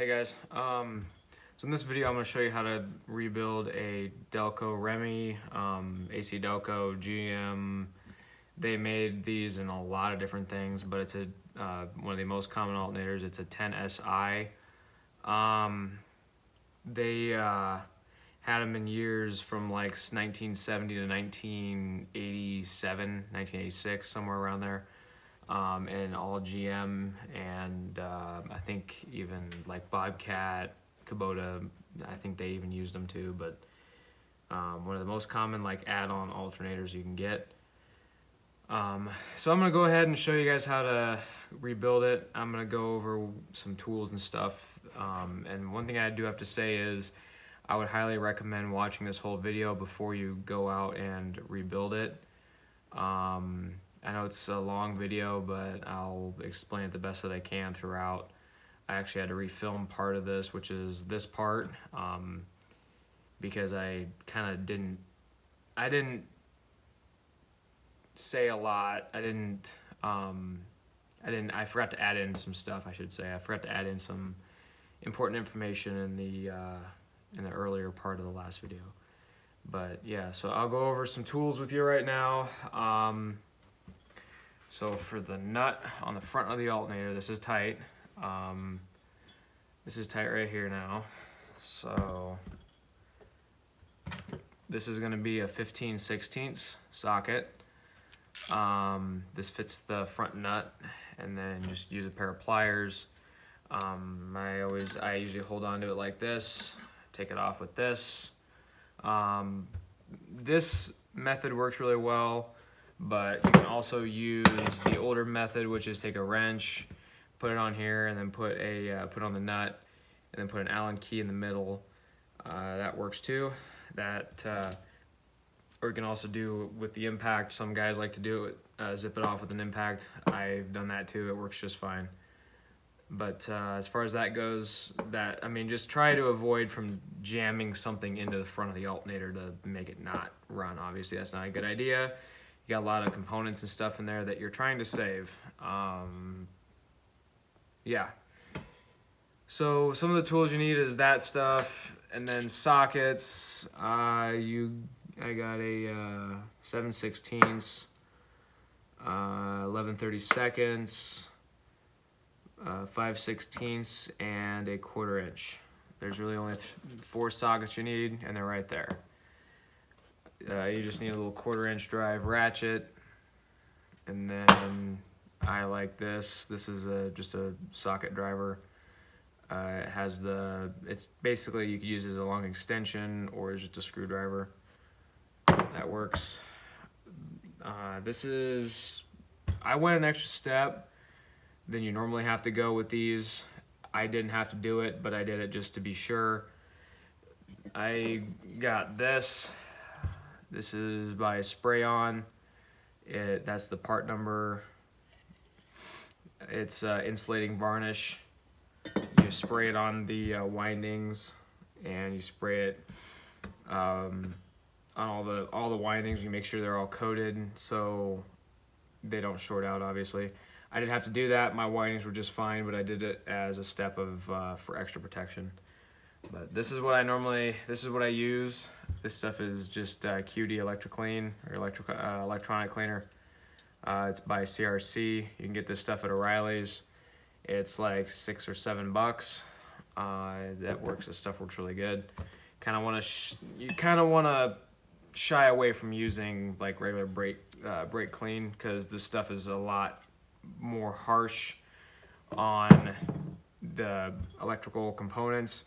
Hey guys, so in this video I'm going to show you how to rebuild a DELCO-REMY, AC Delco, GM. They made these in a lot of different things, but it's one of the most common alternators. It's a 10SI. They had them in years from like 1970 to 1987, 1986, somewhere around there. And all GM and I think even like Bobcat, Kubota, I think they even used them too, but one of the most common like add-on alternators you can get. So I'm gonna go ahead and show you guys how to rebuild it. I'm gonna go over some tools and stuff, and one thing I do have to say is I would highly recommend watching this whole video before you go out and rebuild it. I know it's a long video, but I'll explain it the best that I can throughout. I actually had to refilm part of this, which is this part, because I kind of didn't say a lot. I forgot to add in some stuff, I should say. I forgot to add in some important information in the earlier part of the last video. But yeah, so I'll go over some tools with you right now. So for the nut on the front of the alternator, this is tight. This is tight right here now. So this is going to be a 15/16 socket. This fits the front nut, and then just use a pair of pliers. I usually hold on to it like this, take it off with this. This method works really well, but you can also use the older method, which is take a wrench, put it on here, and then put on the nut, and then put an Allen key in the middle. That works too. Or you can also do with the impact. Some guys like to do it, zip it off with an impact. I've done that too. It works just fine. But as far as that goes, just try to avoid from jamming something into the front of the alternator to make it not run. Obviously, that's not a good idea. You got a lot of components and stuff in there that you're trying to save. Yeah. So some of the tools you need is that stuff, and then sockets. I got a 7/16, 11/32, 5/16, and a 1/4 inch. There's really only 4 sockets you need, and they're right there. You just need a little 1/4 inch drive ratchet, and then I like this. This is just a socket driver. It's basically, you could use it as a long extension or as just a screwdriver. That works. I went an extra step than you normally have to go with these. I didn't have to do it, but I did it just to be sure. I got this. This is by Spray On. That's the part number. It's insulating varnish. You spray it on the windings, and you spray it on all the windings. You make sure they're all coated so they don't short out. Obviously, I didn't have to do that. My windings were just fine, but I did it as a step for extra protection. But this is what I use. This stuff is just QD ElectroClean, or electronic cleaner. It's by CRC. You can get this stuff at O'Reilly's. It's like $6 or $7. That works. This stuff works really good. You kind of want to shy away from using like regular brake clean, because this stuff is a lot more harsh on the electrical components.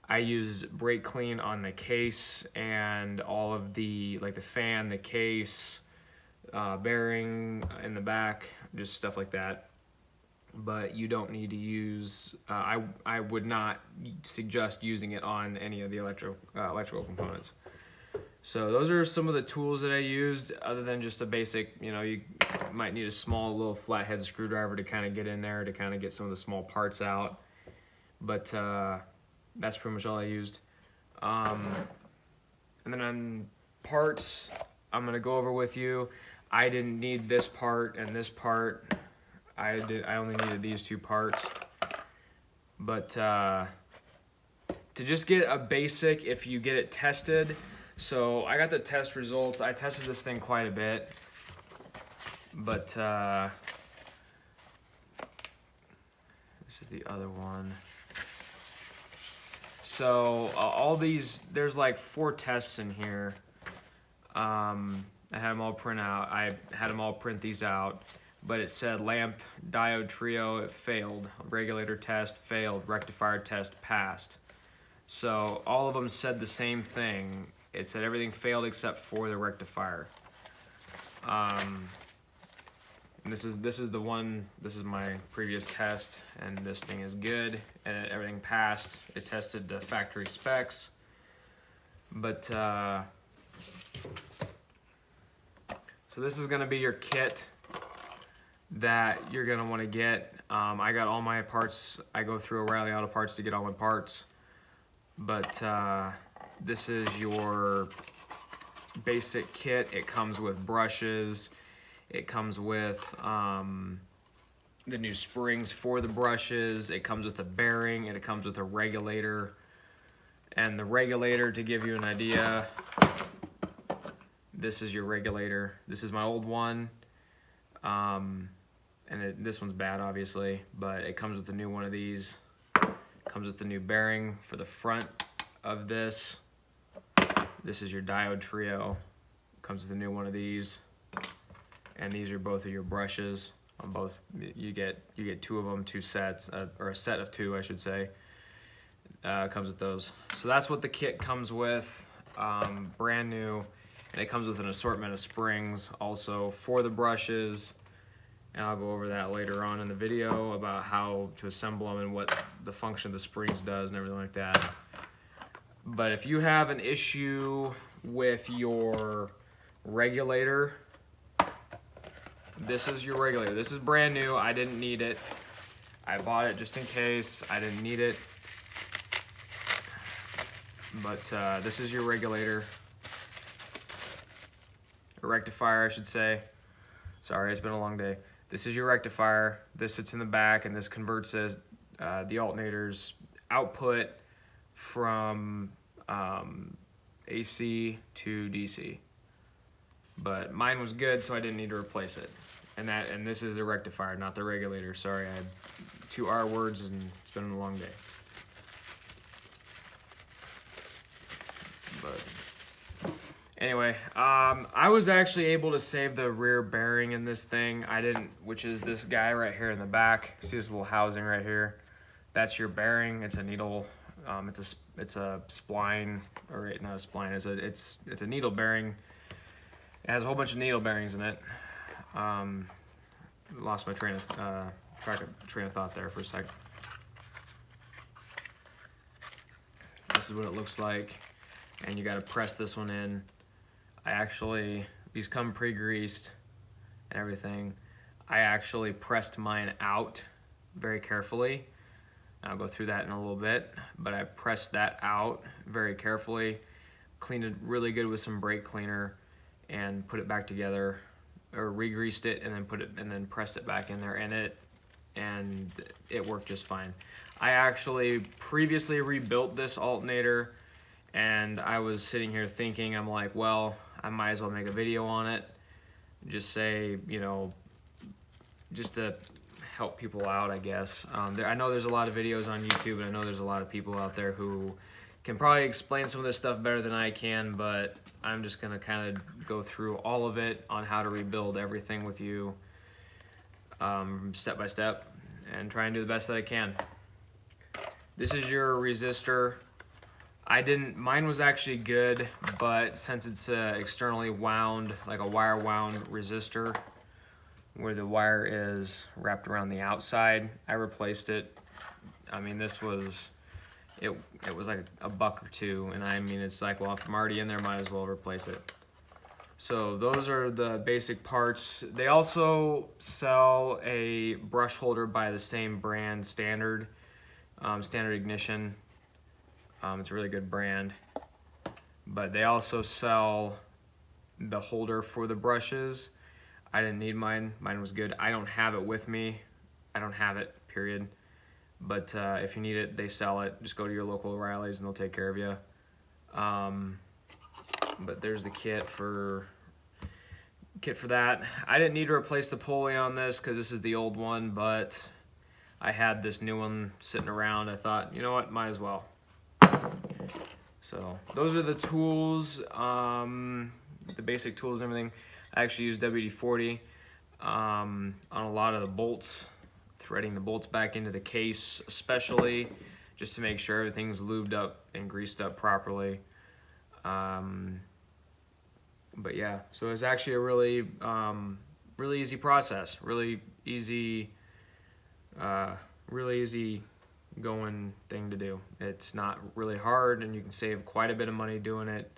I used brake clean on the case and all of the fan, the case, bearing in the back, just stuff like that. But you don't need to use, I would not suggest using it on any of the electrical components. So those are some of the tools that I used, other than just a basic, you might need a small little flathead screwdriver to kind of get in there, to kind of get some of the small parts out. But that's pretty much all I used. And then on parts, I'm gonna go over with you. I didn't need this part and this part. I only needed these 2 parts. But to just get a basic, if you get it tested, so I got the test results. I tested this thing quite a bit, but this is the other one. So all these, there's like 4 tests in here. I had them all print out. I had them all print these out, but it said lamp diode trio, it failed. Regulator test failed. Rectifier test passed. So all of them said the same thing. It said everything failed except for the rectifier. And this is the one. This is my previous test, and this thing is good, and everything passed. It tested the factory specs, but so this is going to be your kit that you're going to want to get. I got all my parts. I go through O'Reilly Auto Parts to get all my parts, but this is your basic kit. It comes with brushes. It comes with the new springs for the brushes. It comes with a bearing, and it comes with a regulator. And the regulator, to give you an idea, this is your regulator. This is my old one. This one's bad, obviously, but it comes with a new one of these. It comes with the new bearing for the front of this. This is your diode trio. It comes with a new one of these. And these are both of your brushes. On both, you get 2 of them, 2 sets, or a set of 2, I should say. Comes with those. So that's what the kit comes with, brand new, and it comes with an assortment of springs also for the brushes. And I'll go over that later on in the video about how to assemble them and what the function of the springs does and everything like that. But if you have an issue with your regulator, this is your regulator. This is brand new. I didn't need it. I bought it just in case. I didn't need it. But this is your regulator. A rectifier, I should say. Sorry, it's been a long day. This is your rectifier. This sits in the back, and this converts as the alternator's output from AC to DC. But mine was good, so I didn't need to replace it. And this is a rectifier, not the regulator. Sorry, I had 2 R words, and it's been a long day. But anyway, I was actually able to save the rear bearing in this thing. I didn't, which is this guy right here in the back. See this little housing right here? That's your bearing. It's a needle. It's a spline, or not a spline. It's a needle bearing. It has a whole bunch of needle bearings in it. Lost my train of thought there for a sec. This is what it looks like, and you got to press this one in. These come pre-greased and everything. I actually pressed mine out very carefully. I'll go through that in a little bit, but I pressed that out very carefully, cleaned it really good with some brake cleaner, and put it back together, or re-greased it and then pressed it back in there, and it worked just fine. I actually previously rebuilt this alternator, and I was sitting here thinking, I'm like, well, I might as well make a video on it, just say, you know, just to help people out, I guess. I know there's a lot of videos on YouTube, and I know there's a lot of people out there who can probably explain some of this stuff better than I can, but I'm just gonna kind of go through all of it on how to rebuild everything with you, step by step, and try and do the best that I can. This is your resistor. Mine was actually good, but since it's externally wound, like a wire wound resistor, where the wire is wrapped around the outside, I replaced it. I mean, this was, it was like $1 or $2, and I mean, it's like, well, if I'm already in there, might as well replace it. So those are the basic parts. They also sell a brush holder by the same brand, Standard Ignition. It's a really good brand. But they also sell the holder for the brushes. I didn't need mine. Mine was good. I don't have it with me. I don't have it, period. But if you need it, they sell it. Just go to your local O'Reilly's and they'll take care of you. But there's the kit for that. I didn't need to replace the pulley on this because this is the old one, but I had this new one sitting around. I thought, you know what, might as well. So those are the tools, the basic tools and everything. I actually use WD-40 on a lot of the bolts, threading the bolts back into the case especially, just to make sure everything's lubed up and greased up properly. But yeah, so it's actually a really really easy process, really easy going thing to do. It's not really hard, and you can save quite a bit of money doing it.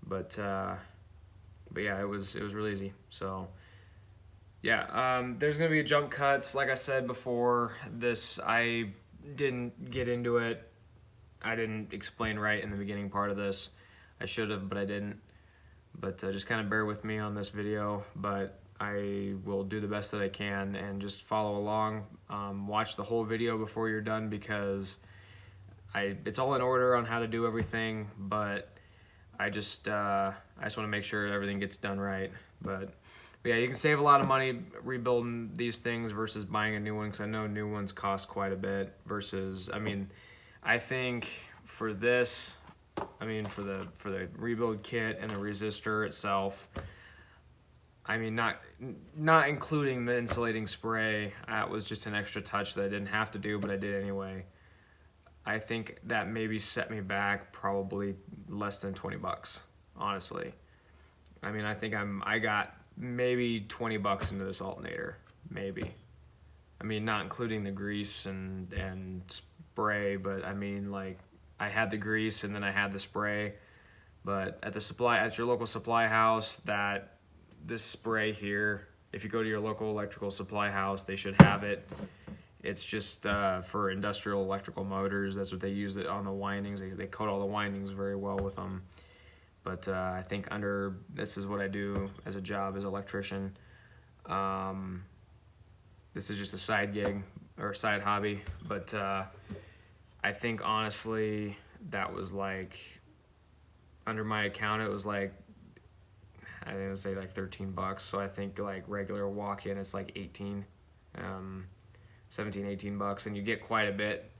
But yeah, it was really easy. So yeah, there's gonna be jump cuts. Like I said before, this I didn't get into it. I didn't explain right in the beginning part of this. I should have, but I didn't. But just kind of bear with me on this video. But I will do the best that I can and just follow along. Watch the whole video before you're done, because it's all in order on how to do everything, but I just want to make sure everything gets done right. But yeah, you can save a lot of money rebuilding these things versus buying a new one, because I know new ones cost quite a bit versus, I mean, I think for this, I mean, for the rebuild kit and the resistor itself, I mean, not including the insulating spray, that was just an extra touch that I didn't have to do, but I did anyway. I think that maybe set me back probably less than 20 bucks, honestly. I mean, I think I got maybe 20 bucks into this alternator, maybe. I mean, not including the grease and spray, but I mean, like, I had the grease and then I had the spray. But at your local supply house, this spray here, if you go to your local electrical supply house, they should have it. It's just for industrial electrical motors. That's what they use it on the windings. They coat all the windings very well with them. But I think this is what I do as a job as an electrician. This is just a side gig or side hobby. But I think honestly that was like, under my account, it was like, I think it was say like 13 bucks. So I think like regular walk-in it's like 17, 18 bucks, and you get quite a bit.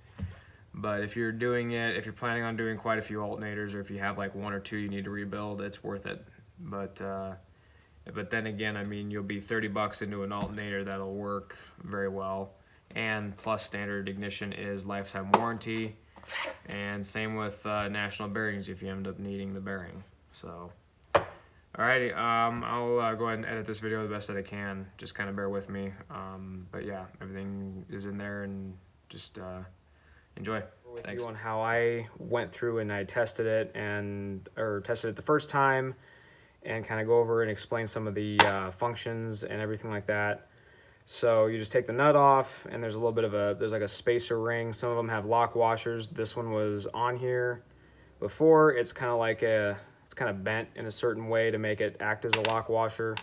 But if you're planning on doing quite a few alternators, or if you have like one or two you need to rebuild, it's worth it. But then again, I mean, you'll be 30 bucks into an alternator that'll work very well. And plus standard ignition is lifetime warranty. And same with national bearings if you end up needing the bearing. So, alrighty, I'll go ahead and edit this video the best that I can. Just kind of bear with me. But yeah, everything is in there, and just enjoy. With you on how I went through and I tested it, tested it the first time, and kind of go over and explain some of the functions and everything like that. So you just take the nut off, and there's a little bit of there's like a spacer ring. Some of them have lock washers. This one was on here before. It's kind of like it's kind of bent in a certain way to make it act as a lock washer.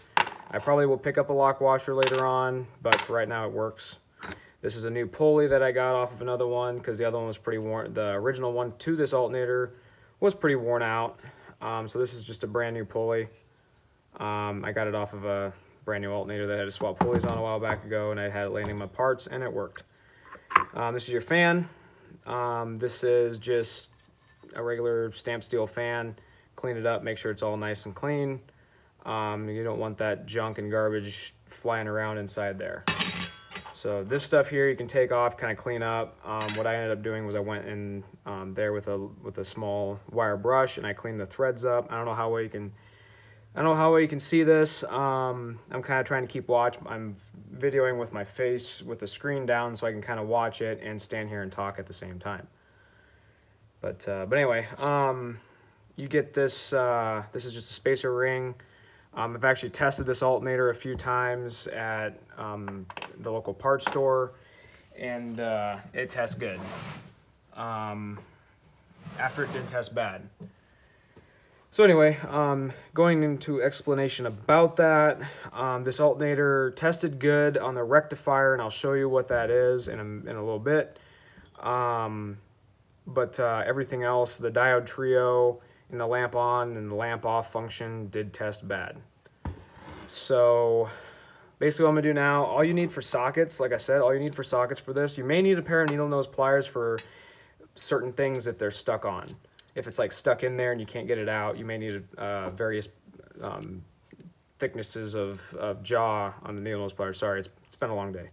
I probably will pick up a lock washer later on, but for right now it works. This is a new pulley that I got off of another one, because the other one was pretty worn. The original one to this alternator was pretty worn out. So this is just a brand new pulley. I got it off of a brand new alternator that I had to swap pulleys on a while back ago, and I had it landing my parts, and it worked. This is your fan. This is just a regular stamped steel fan. Clean it up, make sure it's all nice and clean. You don't want that junk and garbage flying around inside there. So this stuff here you can take off, kind of clean up. What I ended up doing was I went in there with a small wire brush, and I cleaned the threads up. I don't know how well you can see this. I'm kind of trying to keep watch. I'm videoing with my face with the screen down, so I can kind of watch it and stand here and talk at the same time. But anyway, you get this. This is just a spacer ring. I've actually tested this alternator a few times at the local parts store, and it tests good. After it did test bad. So anyway, going into explanation about that, this alternator tested good on the rectifier, and I'll show you what that is in a little bit. But everything else, the diode trio and the lamp on and the lamp off function did test bad. So basically what I'm gonna do now, all you need for sockets, like I said, all you need for sockets for this, you may need a pair of needle nose pliers for certain things if they're stuck on. If it's like stuck in there and you can't get it out, you may need various thicknesses of jaw on the needle nose pliers. Sorry, it's been a long day.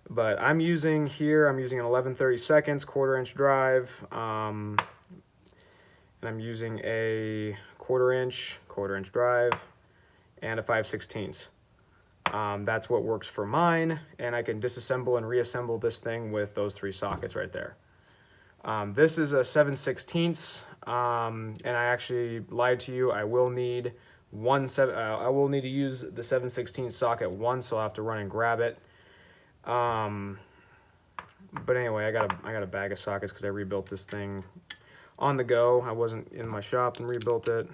But I'm using an 11/32 1/4" drive, and I'm using a 1/4" drive, and a 5/16. That's what works for mine, and I can disassemble and reassemble this thing with those 3 sockets right there. This is a 7/16, and I actually lied to you. I will need I will need to use the 7/16 socket once, so I'll have to run and grab it. But anyway, I got a bag of sockets because I rebuilt this thing on the go. I wasn't in my shop and rebuilt it.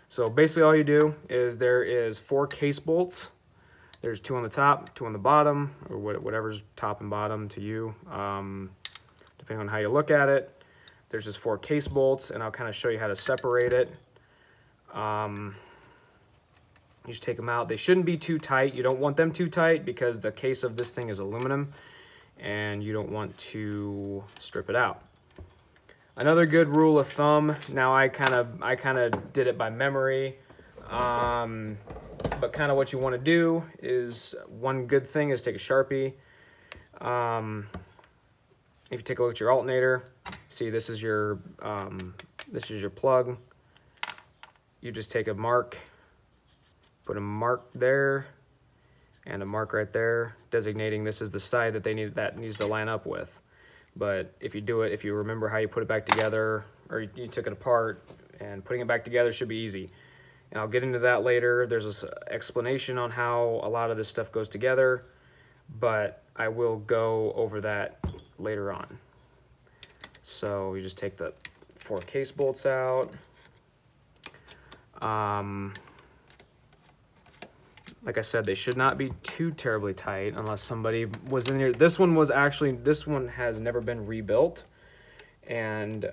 So basically all you do is there is 4 case bolts. There's 2 on the top, 2 on the bottom, or whatever's top and bottom to you, depending on how you look at it. There's just 4 case bolts, and I'll kind of show you how to separate it. You just take them out. They shouldn't be too tight. You don't want them too tight because the case of this thing is aluminum, and you don't want to strip it out. Another good rule of thumb, now I kind of did it by memory, but kind of what you want to do is, one good thing is take a Sharpie. If you take a look at your alternator, see this is your plug. You just take a mark, put a mark there, and a mark right there, designating this is the side that needs to line up with. But if you remember how you put it back together, or you took it apart, and putting it back together should be easy. And I'll get into that later. There's this explanation on how a lot of this stuff goes together, but I will go over that later on. So you just take the 4 case bolts out. Like I said, they should not be too terribly tight unless somebody was in here. This one has never been rebuilt, and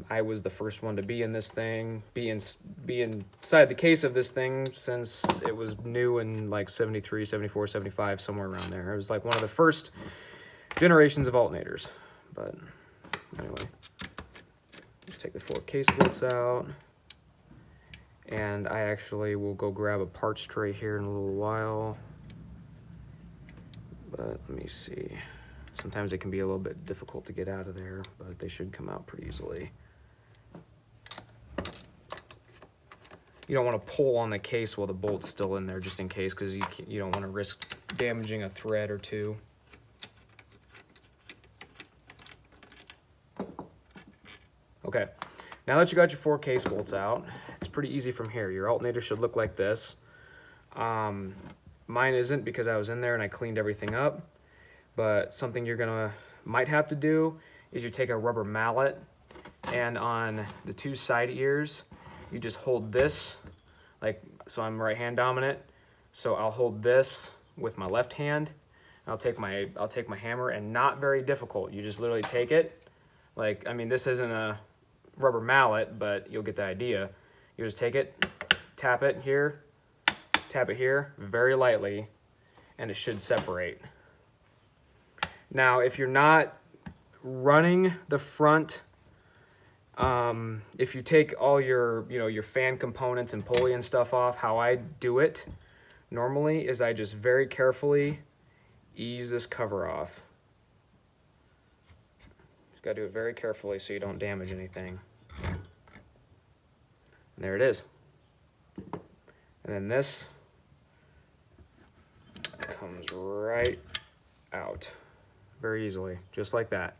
I was the first one to be in this thing, be inside the case of this thing since it was new in like 73, 74, 75, somewhere around there. It was like one of the first generations of alternators. But anyway, just take the 4 case bolts out. And I actually will go grab a parts tray here in a little while. But let me see. Sometimes it can be a little bit difficult to get out of there, but they should come out pretty easily. You don't want to pull on the case while the bolt's still in there, just in case, because you don't want to risk damaging a thread or 2. Okay, now that you got your 4 case bolts out, it's pretty easy from here. Your alternator should look like this. Mine isn't because I was in there and I cleaned everything up. But something you're might have to do is you take a rubber mallet, and on the 2 side ears, you just hold this, so I'm right hand dominant. So I'll hold this with my left hand. I'll take my hammer, and not very difficult. You just literally take it. This isn't a rubber mallet, but you'll get the idea. You just take it, tap it here, very lightly, and it should separate. Now, if you're not running the front, if you take all your fan components and pulley and stuff off, how I do it normally is I just very carefully ease this cover off. Just gotta do it very carefully so you don't damage anything. And there it is. And then this comes right out very easily, just like that.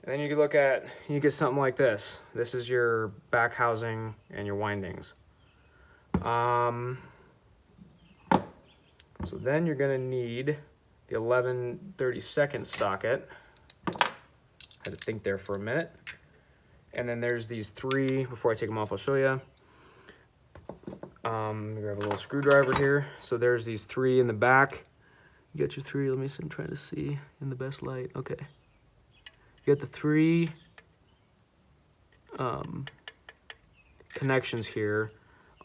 And then you get something like this. This is your back housing and your windings. So then you're gonna need the 11/32 socket. I had to think there for a minute. And then there's these 3, before I take them off, I'll show you. Grab a little screwdriver here. So there's these 3 in the back. You got your three, let me see, I'm trying to see in the best light. Okay. You got the three connections here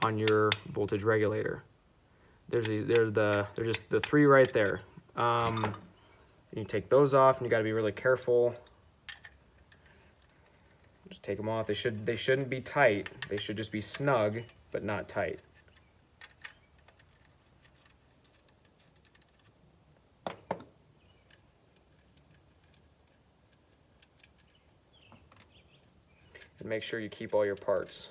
on your voltage regulator. They're just the three right there. You take those off, and you got to be really careful. Just take them off. They shouldn't be tight. They should just be snug, but not tight. And make sure you keep all your parts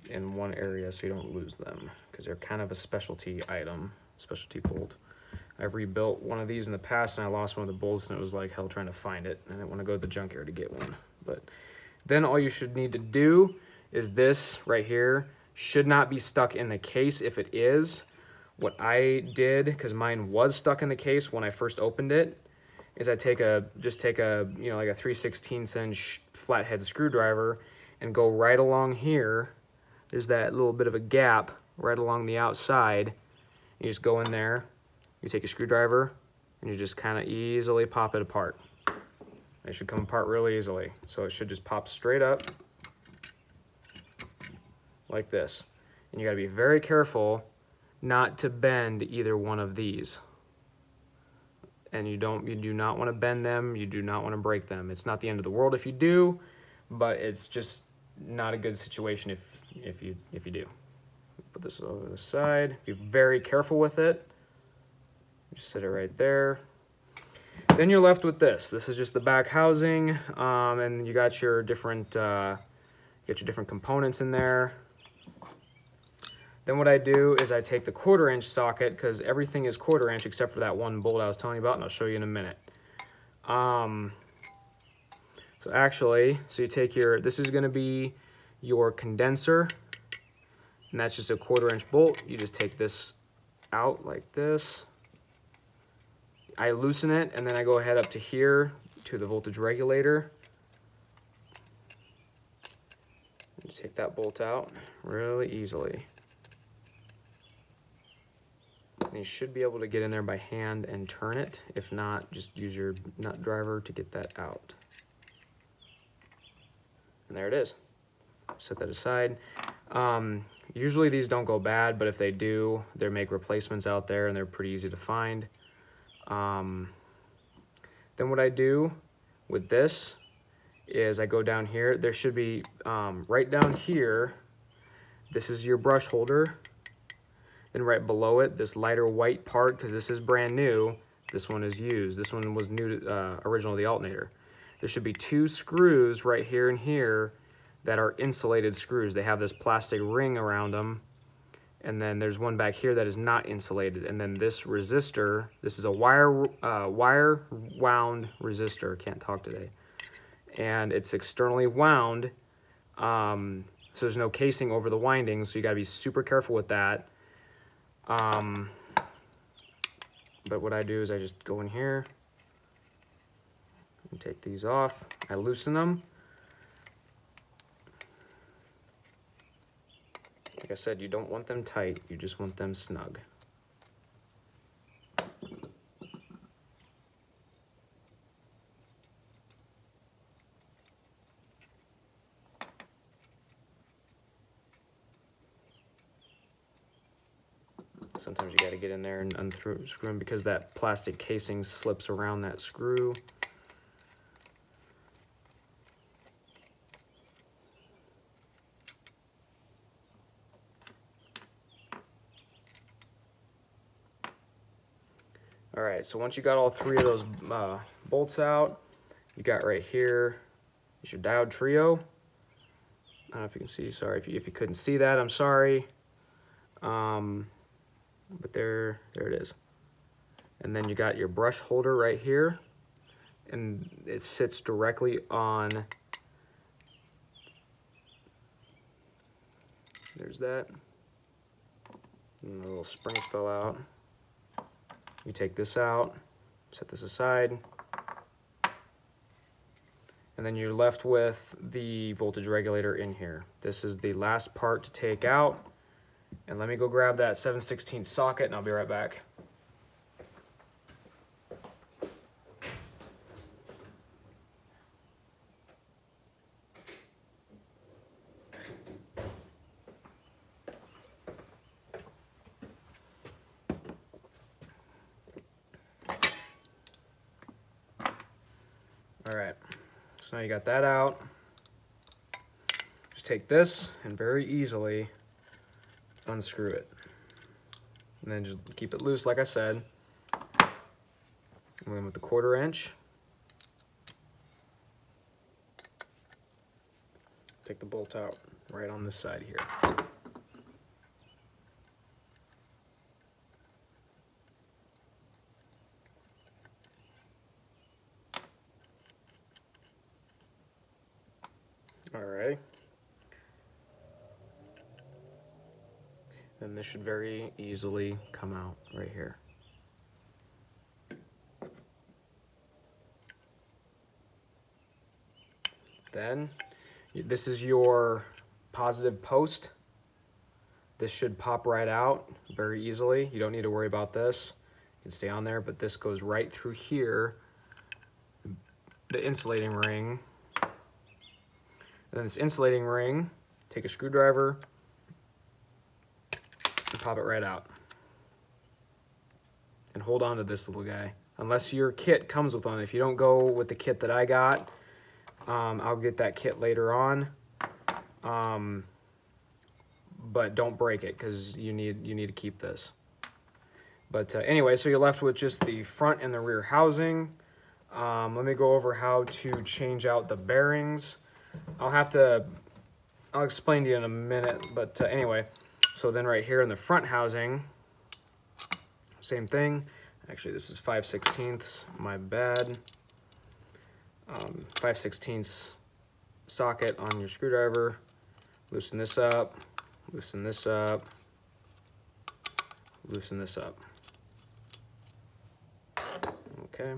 in one area so you don't lose them, because they're kind of a specialty item, specialty bolt. I've rebuilt one of these in the past and I lost one of the bolts and it was like hell trying to find it. I didn't want to go to the junkyard to get one. But then all you should need to do is this right here should not be stuck in the case. If it is, what I did, because mine was stuck in the case when I first opened it, is I just take a you know, like a 3/16 inch flathead screwdriver and go right along here. There's that little bit of a gap right along the outside. You just go in there, you take a screwdriver, and you just kind of easily pop it apart. It should come apart really easily. So it should just pop straight up like this. And you gotta be very careful not to bend either one of these. And you do not want to bend them, you do not want to break them. It's not the end of the world if you do, but it's just not a good situation if you do. Put this over the side. Be very careful with it. Just set it right there. Then you're left with this. This is just the back housing, and you got your different components in there. Then what I do is I take the 1/4 inch socket, because everything is 1/4 inch except for that one bolt I was telling you about, and I'll show you in a minute. So you take this is going to be your condenser, and that's just a 1/4 inch bolt. You just take this out like this. I loosen it, and then I go ahead up to here to the voltage regulator. You take that bolt out really easily. And you should be able to get in there by hand and turn it. If not, just use your nut driver to get that out. And there it is. Set that aside. Usually these don't go bad, but if they do, they make replacements out there and they're pretty easy to find. Then what I do with this is I go down here. There should be right down here, this is your brush holder. Then right below it, this lighter white part, because this is brand new, this one is used. This one was new to original to the alternator. There should be 2 screws right here and here that are insulated screws. They have this plastic ring around them. And then there's one back here that is not insulated. And then this resistor, this is a wire wound resistor. Can't talk today. And it's externally wound, so there's no casing over the windings, so you gotta be super careful with that. But what I do is I just go in here and take these off. I loosen them. Like I said, you don't want them tight, you just want them snug. Sometimes you got to get in there and unscrew them because that plastic casing slips around that screw. All right, so once you got all 3 of those bolts out, you got right here is your diode trio. I don't know if you can see, sorry if you couldn't see that, I'm sorry. But there it is. And then you got your brush holder right here, and it sits directly on, there's that, and the little springs fell out. You take this out, set this aside, and then you're left with the voltage regulator in here. This is the last part to take out. And let me go grab that 7/16 socket and I'll be right back. All right, so now you got that out. Just take this and very easily unscrew it. And then just keep it loose like I said. And then with the 1/4 inch, take the bolt out right on this side here. Alrighty. Then this should very easily come out right here. Then this is your positive post. This should pop right out very easily. You don't need to worry about this. You can stay on there, but this goes right through here, the insulating ring. And then this insulating ring, take a screwdriver and pop it right out. And hold on to this little guy. Unless your kit comes with one. If you don't go with the kit that I got, I'll get that kit later on. But don't break it because you need to keep this. But anyway, so you're left with just the front and the rear housing. Let me go over how to change out the bearings. I'll explain to you in a minute, but anyway, so then right here in the front housing, same thing. Actually, this is 5/16, my bad. 5/16 socket on your screwdriver. Loosen this up, loosen this up, loosen this up. Okay.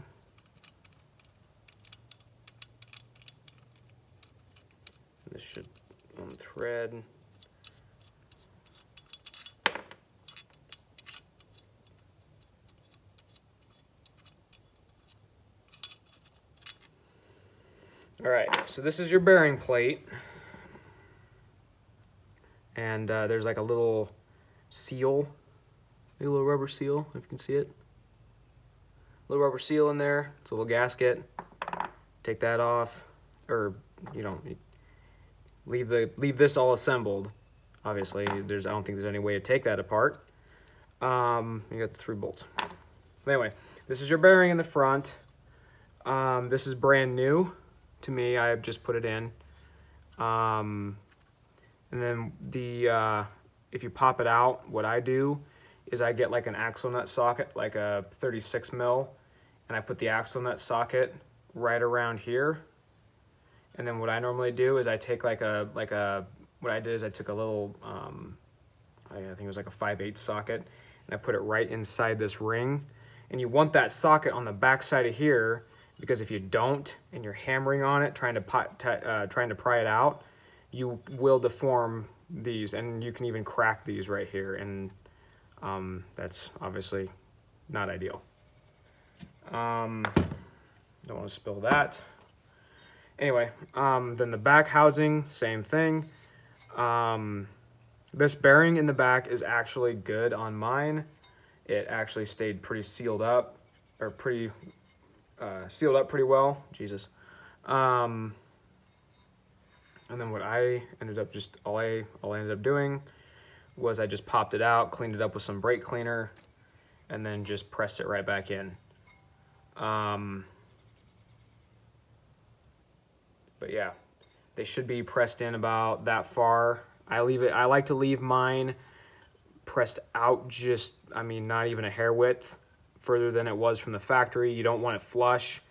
This should unthread. All right, so this is your bearing plate. And there's like a little seal, a little rubber seal, if you can see it. Little rubber seal in there. It's a little gasket. Take that off, or you don't leave this all assembled. Obviously, I don't think there's any way to take that apart. You got the 3 bolts. Anyway, this is your bearing in the front. This is brand new to me. I just put it in. And then if you pop it out, what I do is I get like an axle nut socket, like a 36 mil, and I put the axle nut socket right around here. And then what I normally do is I take what I did is I took a little, I think it was like a 5/8 socket, and I put it right inside this ring. And you want that socket on the back side of here, because if you don't, and you're hammering on it, trying to pry it out, you will deform these, and you can even crack these right here, and that's obviously not ideal. Don't want to spill that. Anyway, then the back housing, same thing. This bearing in the back is actually good on mine. It actually stayed pretty sealed up, or pretty sealed up pretty well. Jesus. And then what I ended up all I ended up doing was I just popped it out, cleaned it up with some brake cleaner, and then just pressed it right back in. But yeah, they should be pressed in about that far. I like to leave mine pressed out not even a hair width further than it was from the factory. You don't want it flush,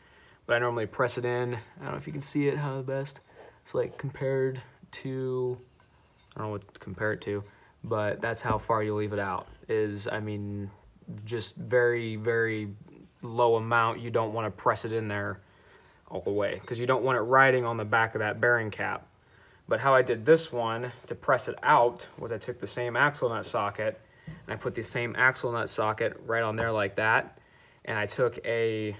but I normally press it in. I don't know if you can see it how the best. It's like compared to, I don't know what to compare it to, but that's how far you leave it out. Just very, very low amount. You don't want to press it in there all the way, because you don't want it riding on the back of that bearing cap. But how I did this one to press it out was I took the same axle nut socket and I put the same axle nut socket right on there like that. And I took a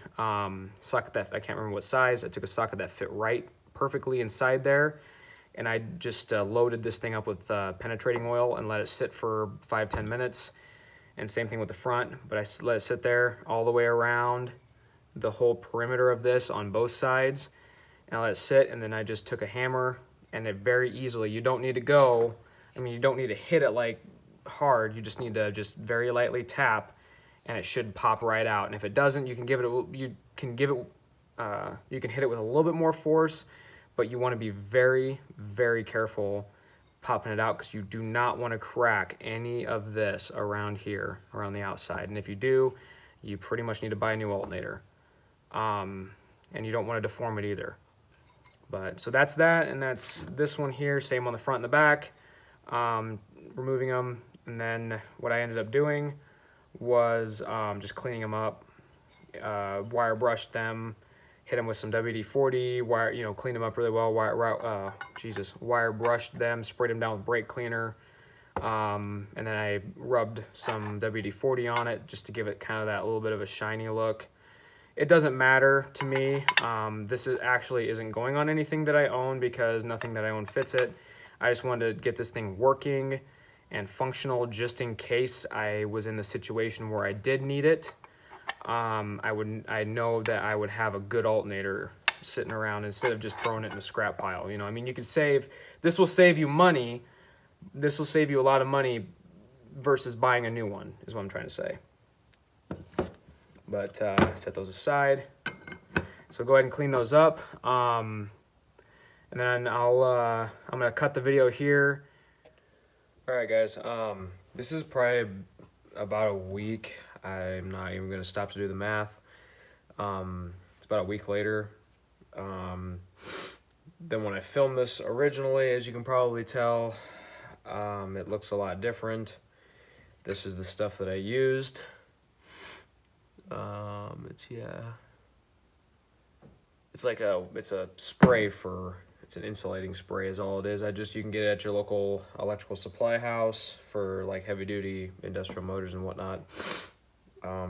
socket that, I can't remember what size, I took a socket that fit right perfectly inside there. And I just loaded this thing up with penetrating oil and let it sit for 5-10 minutes. And same thing with the front, but I let it sit there all the way around. the whole perimeter of this on both sides, and I let it sit, and then I just took a hammer, and it very easily, you don't need to go, I mean, you don't need to hit it like hard, you just need to just very lightly tap, and it should pop right out. And if it doesn't, you can give it you can hit it with a little bit more force, but you want to be very, very careful popping it out, because you do not want to crack any of this around here, around the outside. And if you do, you pretty much need to buy a new alternator. And you don't want to deform it either. But so that's that, and that's this one here, same on the front and the back. Removing them, and then what I ended up doing was just cleaning them up, wire brushed them, hit them with some WD-40, wire, cleaned them up really well, wire brushed them, sprayed them down with brake cleaner, and then I rubbed some WD-40 on it just to give it kind of that little bit of a shiny look. It doesn't matter to me. This actually isn't going on anything that I own, because nothing that I own fits it. I just wanted to get this thing working and functional, just in case I was in the situation where I did need it. I know that I would have a good alternator sitting around instead of just throwing it in a scrap pile. I mean, you could this will save you money. This will save you a lot of money versus buying a new one, is what I'm trying to say. But set those aside. So go ahead and clean those up. And then I'm gonna cut the video here. All right, guys. This is probably about a week. I'm not even gonna stop to do the math. It's about a week later. Then when I filmed this originally, as you can probably tell, it looks a lot different. This is the stuff that I used. It's a spray it's an insulating spray is all it is. You can get it at your local electrical supply house for like heavy duty industrial motors and whatnot.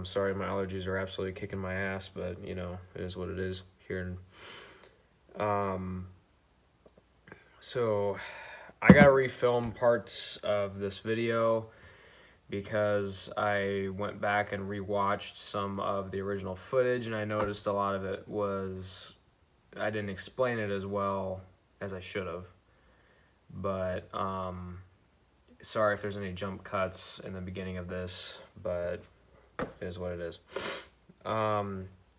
Sorry, my allergies are absolutely kicking my ass, but it is what it is here. So I gotta refilm parts of this video, because I went back and rewatched some of the original footage, and I noticed a lot of it I didn't explain it as well as I should have. But sorry if there's any jump cuts in the beginning of this, but it is what it is.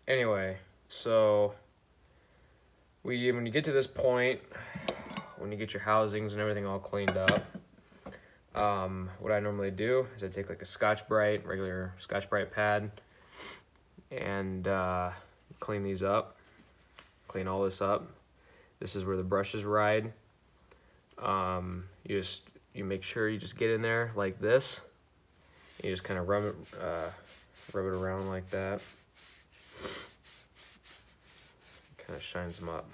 Anyway, so when you get to this point, when you get your housings and everything all cleaned up, what I normally do is I take like a regular Scotch-Brite pad, and clean these up, clean all this up. This is where the brushes ride. You make sure you just get in there like this. You just kind of rub it around like that. Kind of shines them up.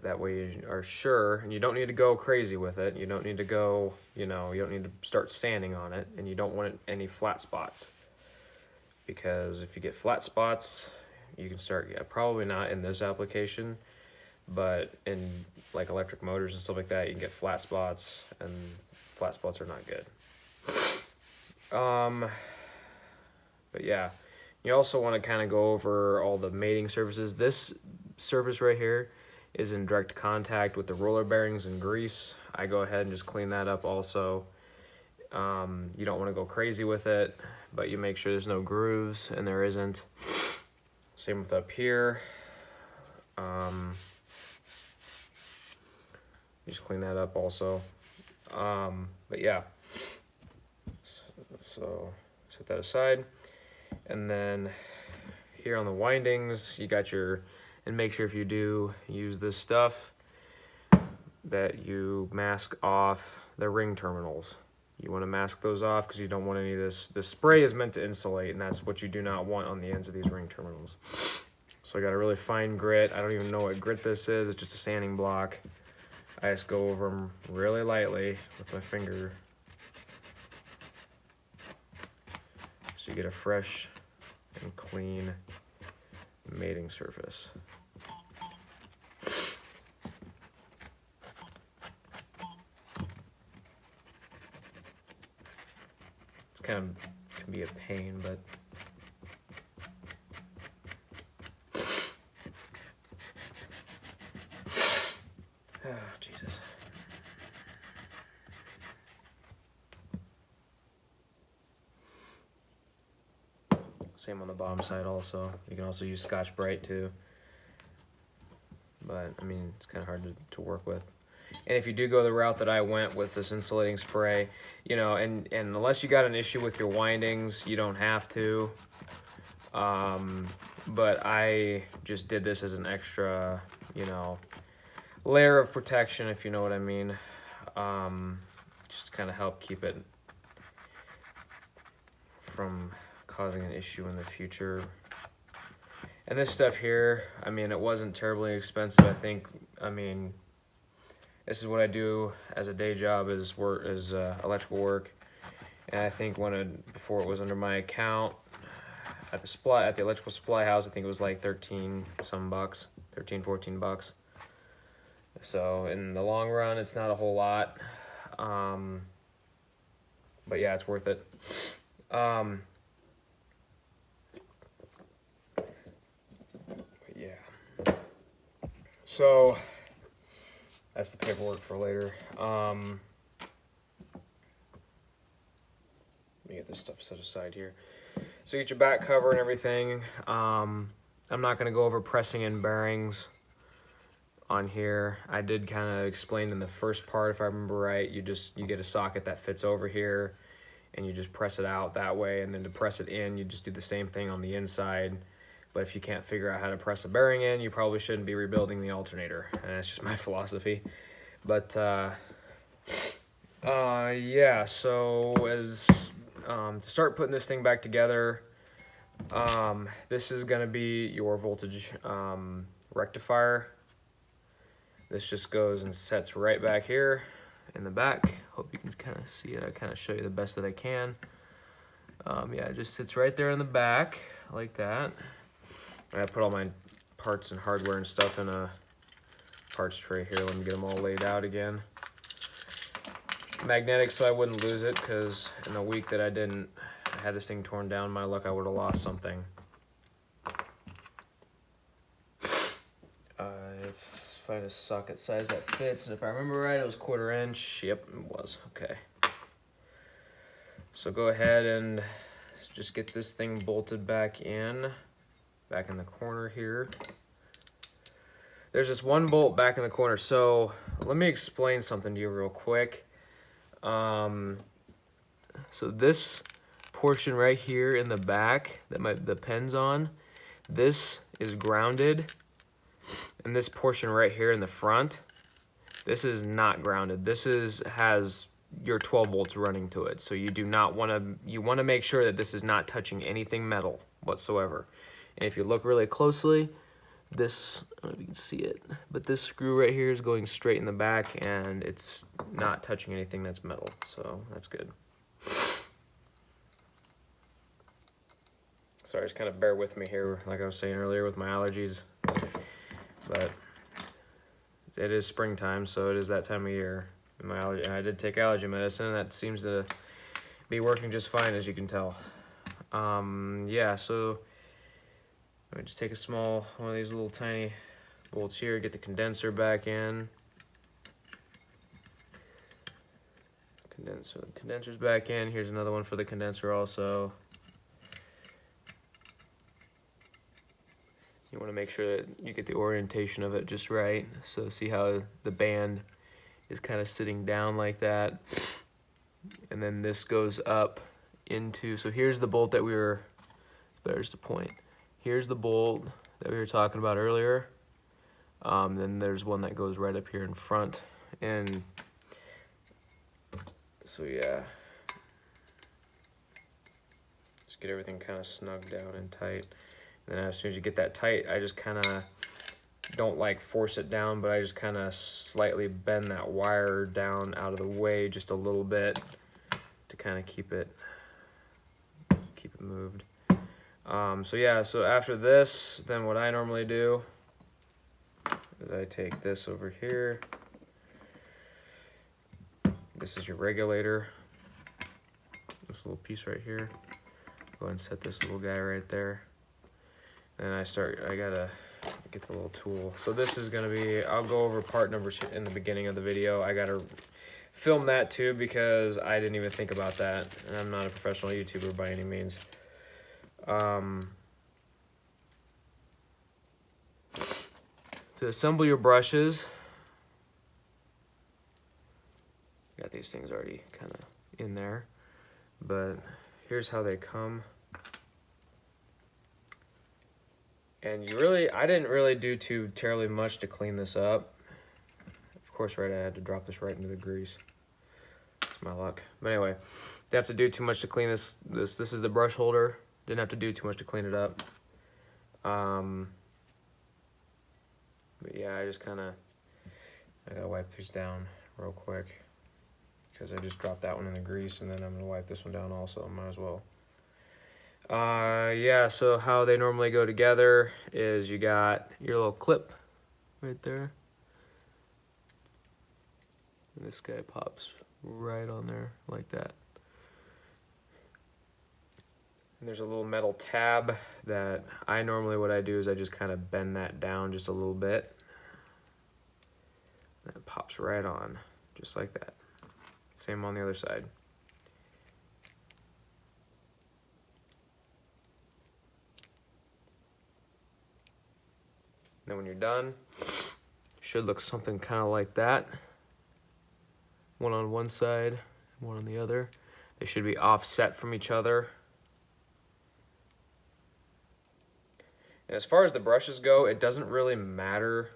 That way you are sure, and you don't need to go crazy with it. You don't need to go, you don't need to start sanding on it, and you don't want any flat spots. Because if you get flat spots, you can start, probably not in this application, but in like electric motors and stuff like that, you can get flat spots, and flat spots are not good. But yeah, you also want to kind of go over all the mating surfaces. This surface right here is in direct contact with the roller bearings and grease. I go ahead and just clean that up also. You don't want to go crazy with it, but you make sure there's no grooves, and there isn't. Same with up here. You just clean that up also. But yeah, so set that aside. And then here on the windings, you got and make sure if you do use this stuff, that you mask off the ring terminals. You want to mask those off, because you don't want any of this. The spray is meant to insulate, and that's what you do not want on the ends of these ring terminals. So I got a really fine grit. I don't even know what grit this is. It's just a sanding block. I just go over them really lightly with my finger, so you get a fresh and clean mating surface. It's kind of can be a pain, but Same on the bottom side also. You can also use Scotch-Brite too. But I mean, it's kind of hard to work with. And if you do go the route that I went with this insulating spray, you know, and unless you got an issue with your windings, you don't have to. But I just did this as an extra, you know, layer of protection, if you know what I mean. Just to kind of help keep it from causing an issue in the future. And this stuff here, I mean, it wasn't terribly expensive. I mean, this is what I do as a day job, is electrical work. And I think before it was under my account at the electrical supply house, I think it was like 13 bucks. So in the long run, it's not a whole lot. But yeah, it's worth it. Yeah. So that's the paperwork for later. Let me get this stuff set aside here. So you get your back cover and everything. I'm not going to go over pressing in bearings on here. I did kind of explain in the first part, if I remember right. You get a socket that fits over here, and you just press it out that way. And then to press it in, you just do the same thing on the inside. But if you can't figure out how to press a bearing in, you probably shouldn't be rebuilding the alternator. And that's just my philosophy. But yeah. So to start putting this thing back together, this is going to be your voltage rectifier. This just goes and sets right back here in the back. Hope you can kind of see it. I kind of show you the best that I can. Yeah, it just sits right there in the back like that. I put all my parts and hardware and stuff in a parts tray here. Let me get them all laid out again. Magnetic, so I wouldn't lose it, because in the week that I had this thing torn down, my luck, I would have lost something. Let's find a socket size that fits, and if I remember right, it was 1/4 inch. Yep, it was. Okay. So go ahead and just get this thing bolted back in the corner here. There's this one bolt back in the corner. So let me explain something to you real quick. So this portion right here in the back that the pen's on, this is grounded. And this portion right here in the front, this is not grounded. This has your 12 volts running to it. So you want to make sure that this is not touching anything metal whatsoever. And if you look really closely, this, I don't know if you can see it, but this screw right here is going straight in the back, and it's not touching anything that's metal. So that's good. Sorry, just kind of bear with me here, like I was saying earlier with my allergies. But it is springtime, so it is that time of year. And I did take allergy medicine, and that seems to be working just fine, as you can tell. Yeah, so let me just take one of these little tiny bolts here, get the condenser back in. So the condenser's back in. Here's another one for the condenser also. You want to make sure that you get the orientation of it just right. So see how the band is kind of sitting down like that. And then this goes up into, so here's the bolt that there's the point. Here's the bolt that we were talking about earlier. Then there's one that goes right up here in front. And so yeah, just get everything kind of snug down and tight. And then as soon as you get that tight, I just kind of don't like force it down, but I just kind of slightly bend that wire down out of the way just a little bit to kind of keep it moved. So yeah, so after this, then what I normally do is I take this over here. This is your regulator. This little piece right here. Go ahead and set this little guy right there. And I gotta get the little tool. So this is gonna be, I'll go over part numbers in the beginning of the video. I gotta film that too, because I didn't even think about that. And I'm not a professional YouTuber by any means. To assemble your brushes, got these things already kind of in there, but here's how they come. And I didn't really do too terribly much to clean this up. Of course, right, I had to drop this right into the grease. It's my luck. But anyway, didn't have to do too much to clean this. This is the brush holder. Didn't have to do too much to clean it up. But yeah, I gotta wipe these down real quick because I just dropped that one in the grease, and then I'm gonna wipe this one down also. Might as well. Yeah, so how they normally go together is you got your little clip right there. And this guy pops right on there like that. And there's a little metal tab that what I do is I just kind of bend that down just a little bit. And it pops right on, just like that. Same on the other side. Then when you're done, it should look something kind of like that. One on one side, one on the other. They should be offset from each other. And as far as the brushes go, it doesn't really matter.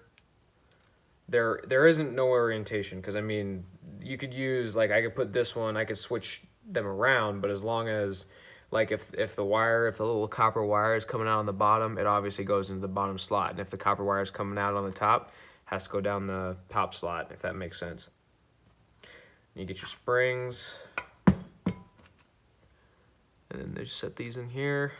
There isn't no orientation, because I mean, you could use, like, I could put this one, I could switch them around, but as long as, like, if the little copper wire is coming out on the bottom, it obviously goes into the bottom slot. And if the copper wire is coming out on the top, it has to go down the top slot, if that makes sense. You get your springs, and then they just set these in here.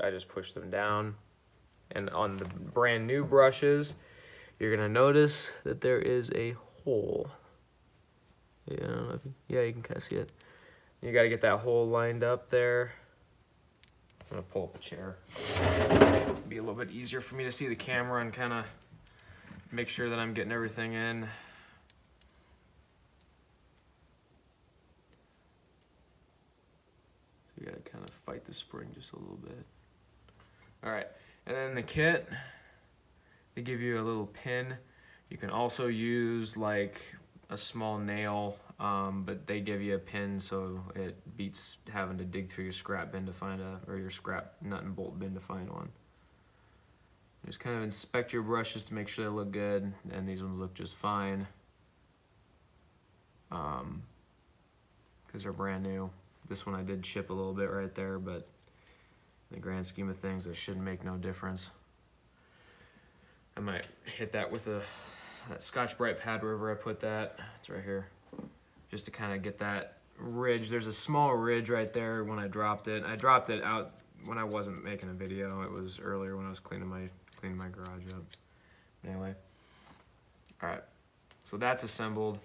I just push them down. And on the brand new brushes, you're gonna notice that there is a hole. Yeah, you can kind of see it. You gotta get that hole lined up there. I'm gonna pull up a chair. It'll be a little bit easier for me to see the camera and kind of make sure that I'm getting everything in. You gotta kind of fight the spring just a little bit. All right, and then the kit, they give you a little pin. You can also use like a small nail, but they give you a pin so it beats having to dig through your scrap bin to find or your scrap nut and bolt bin to find one. Just kind of inspect your brushes to make sure they look good, and these ones look just fine. Because they're brand new. This one I did chip a little bit right there, but in the grand scheme of things, it shouldn't make no difference. I might hit that with that Scotch-Brite pad wherever I put that. It's right here. Just to kind of get that ridge. There's a small ridge right there when I dropped it. I dropped it out when I wasn't making a video. It was earlier when I was cleaning my garage up. Anyway. Alright. So that's assembled.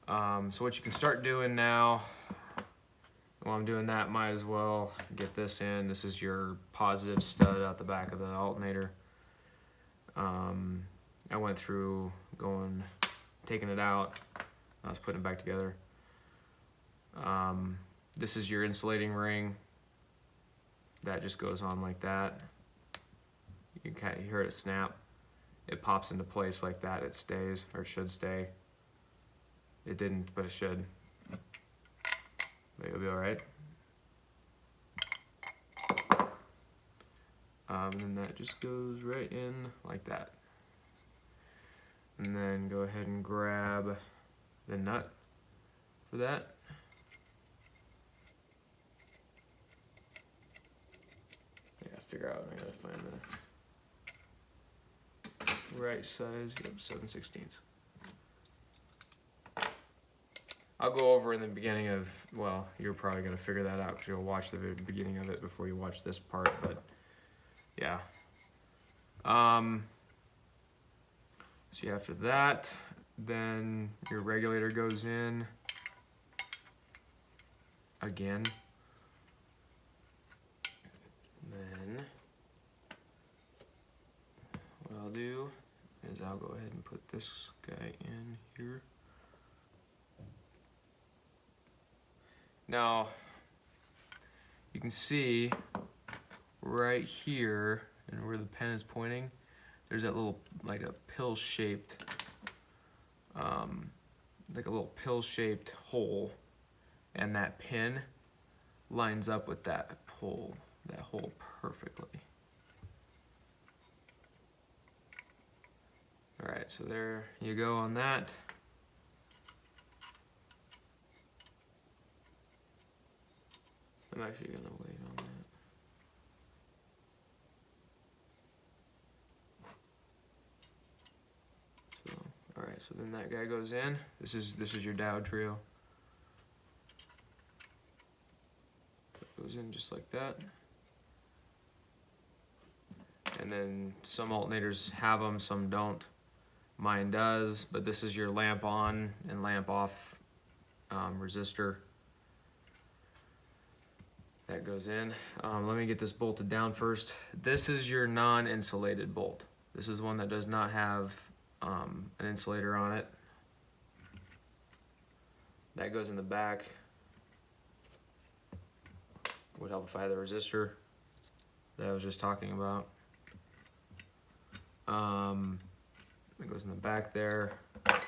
So what you can start doing now, while I'm doing that, might as well get this in. This is your positive stud out the back of the alternator. I went through taking it out. I was putting it back together. This is your insulating ring. That just goes on like that. You hear it snap. It pops into place like that. It stays, or it should stay. It didn't, but it should. But you'll be all right. And then that just goes right in like that. And then go ahead and grab the nut for that. Yeah, figure out, I gotta find the right size. Yep, 7/16. I'll go over in the beginning of, well, you're probably gonna figure that out because you'll watch the beginning of it before you watch this part, but yeah. See, after that, then your regulator goes in again. And then what I'll do is I'll go ahead and put this guy in here. Now, you can see right here, and where the pen is pointing, there's that little, like a pill-shaped, hole, and that pin lines up with that hole perfectly. All right, so there you go on that. I'm actually gonna wait on that. So, all right, so then that guy goes in. This is your diode trio. It goes in just like that. And then some alternators have them, some don't. Mine does, but this is your lamp on and lamp off resistor. That goes in. Let me get this bolted down first. This is your non-insulated bolt. This is one that does not have an insulator on it. That goes in the back. Would help if I had the resistor that I was just talking about. It goes in the back there. And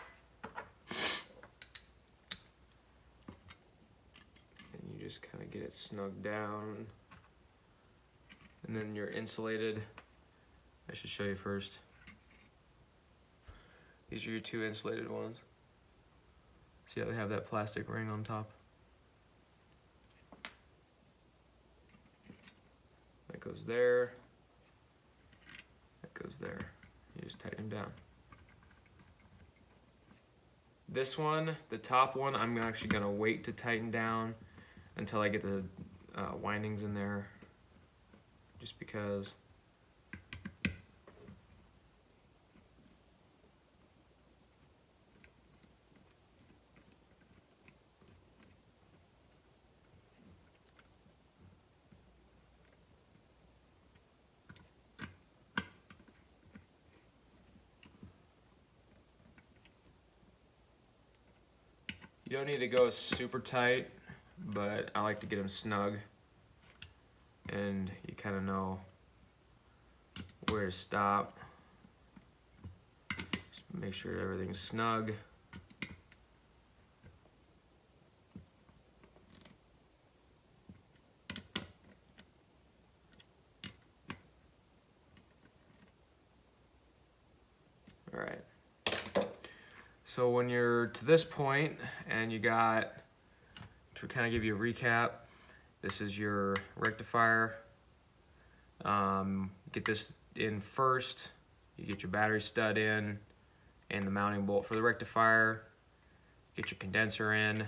you just kind of get it snugged down. And then you're insulated. I should show you first. These are your two insulated ones. See how they have that plastic ring on top? That goes there. That goes there. You just tighten them down. This one, the top one, I'm actually gonna wait to tighten down until I get the windings in there, just because. You don't need to go super tight, but I like to get them snug, and you kind of know where to stop. Just make sure everything's snug. All right. So when you're to this point and you got, to kind of give you a recap, this is your rectifier. Get this in first, you get your battery stud in and the mounting bolt for the rectifier, get your condenser in.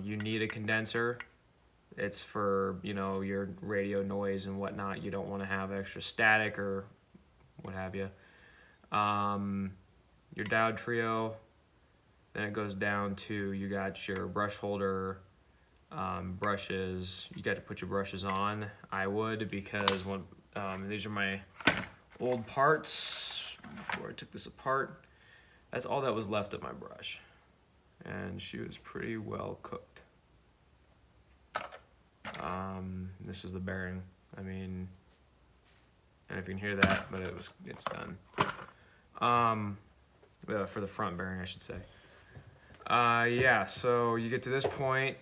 You need a condenser. It's for, you know, your radio noise and whatnot. You don't want to have extra static or what have you. Your diode trio, then it goes down to, you got your brush holder, brushes. You got to put your brushes on. I would, because when these are my old parts before I took this apart. That's all that was left of my brush, and she was pretty well cooked. This is the bearing. I mean, and if you can hear that, but it's done. For the front bearing, I should say. Yeah, so you get to this point,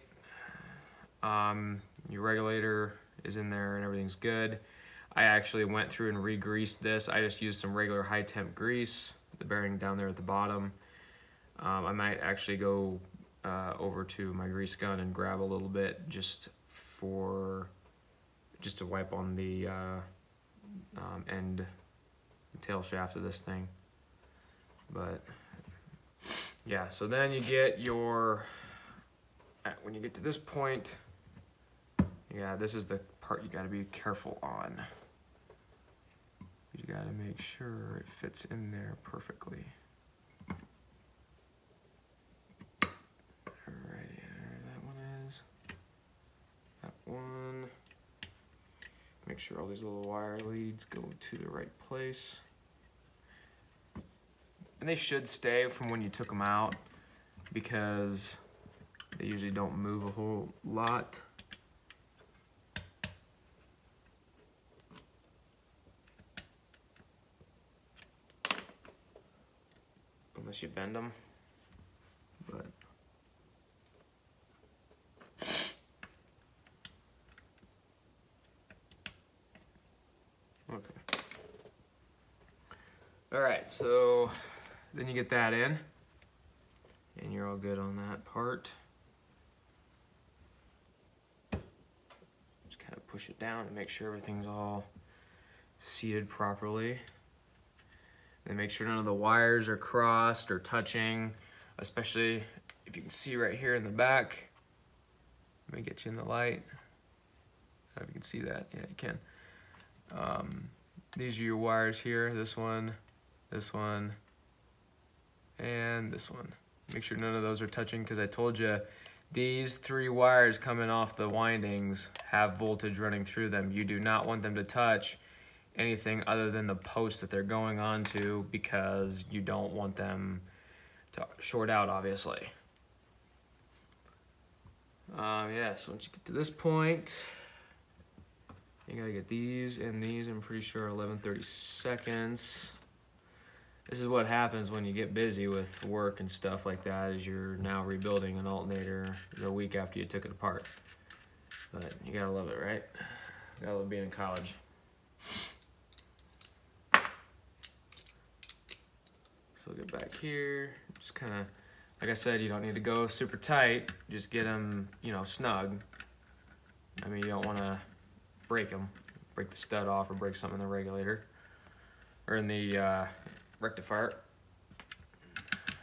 your regulator is in there and everything's good. I actually went through and re-greased this. I just used some regular high temp grease, the bearing down there at the bottom. I might actually go over to my grease gun and grab a little bit just to wipe on the end tail shaft of this thing. But yeah, so then you get your, when you get to this point, yeah, this is the part you gotta be careful on. You gotta make sure it fits in there perfectly. Alrighty, there that one is. That one. Make sure all these little wire leads go to the right place. And they should stay from when you took them out, because They usually don't move a whole lot. Unless you bend them. But okay. All right, so then you get that in, and you're all good on that part. Just kind of push it down and make sure everything's all seated properly. And make sure none of the wires are crossed or touching, especially if you can see right here in the back. Let me get you in the light. I don't know if you can see that. Yeah, you can. These are your wires here. This one, and this one. Make sure none of those are touching, because I told you these 3 wires coming off the windings have voltage running through them. You do not want them to touch anything other than the post that they're going onto, because you don't want them to short out, obviously. Yeah, so once you get to this point, you gotta get these and these, I'm pretty sure 11/30 seconds. This is what happens when you get busy with work and stuff like that, is you're now rebuilding an alternator a week after you took it apart. But you gotta love it, right? You gotta love being in college. So get back here, just kind of, like I said, you don't need to go super tight, just get them, you know, snug. I mean, you don't want to break them, break the stud off or break something in the regulator or in the rectifier. Like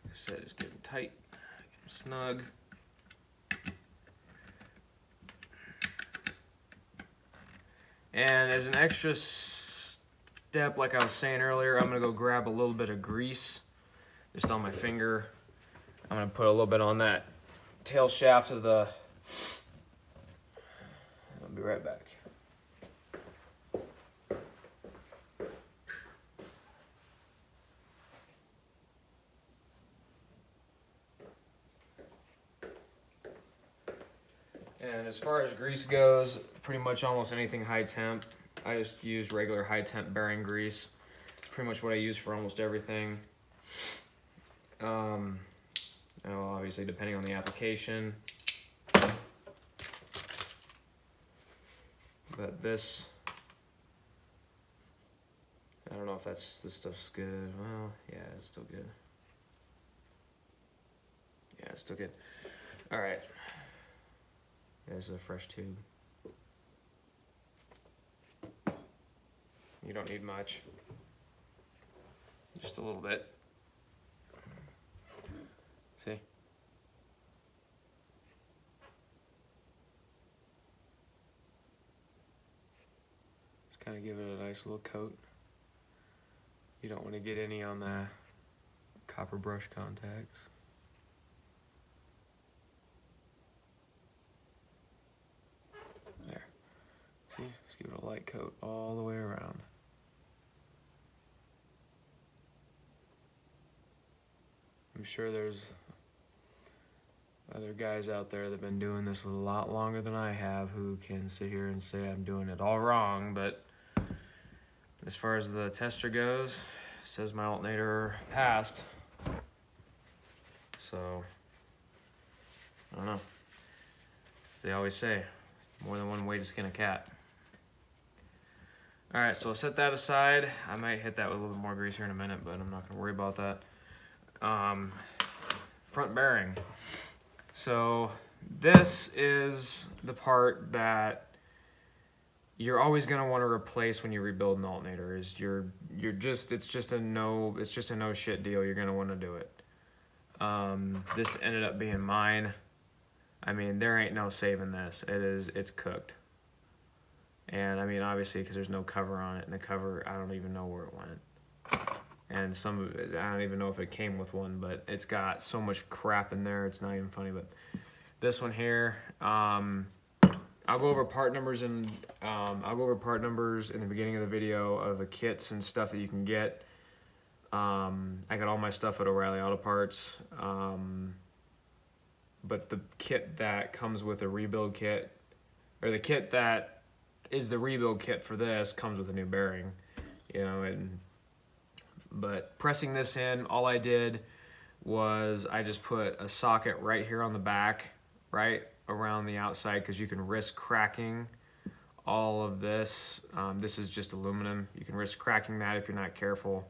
I said, just get them tight, get them snug. And as an extra step, like I was saying earlier, I'm gonna go grab a little bit of grease just on my finger. I'm gonna put a little bit on that tail shaft of the, I'll be right back. And as far as grease goes, pretty much almost anything high temp. I just use regular high temp bearing grease. It's pretty much what I use for almost everything. You know, obviously depending on the application. But this, I don't know if this stuff's good. Well, yeah, it's still good. Yeah, it's still good. All right. There's a fresh tube. You don't need much. Just a little bit. See? Just kind of give it a nice little coat. You don't want to get any on the copper brush contacts. There. See? Just give it a light coat all the way around. I'm sure there's other guys out there that have been doing this a lot longer than I have who can sit here and say I'm doing it all wrong, but as far as the tester goes, it says my alternator passed. So, I don't know. They always say, more than one way to skin a cat. Alright, so I'll set that aside. I might hit that with a little bit more grease here in a minute, but I'm not going to worry about that. Front bearing. So this is the part that you're always going to want to replace when you rebuild an alternator. Is it's just a no shit deal. You're going to want to do it. This ended up being mine. I mean, there ain't no saving this. It's cooked. And I mean, obviously, because there's no cover on it, and the cover, I don't even know where it went. And some of it, I don't even know if it came with one, but it's got so much crap in there, it's not even funny. But this one here, I'll go over part numbers in the beginning of the video of the kits and stuff that you can get. I got all my stuff at O'Reilly Auto Parts. But the kit that comes with a rebuild kit, or the kit that is the rebuild kit for this, comes with a new bearing, you know. But pressing this in, all I did was I just put a socket right here on the back, right around the outside, because you can risk cracking all of this. This is just aluminum. You can risk cracking that if you're not careful.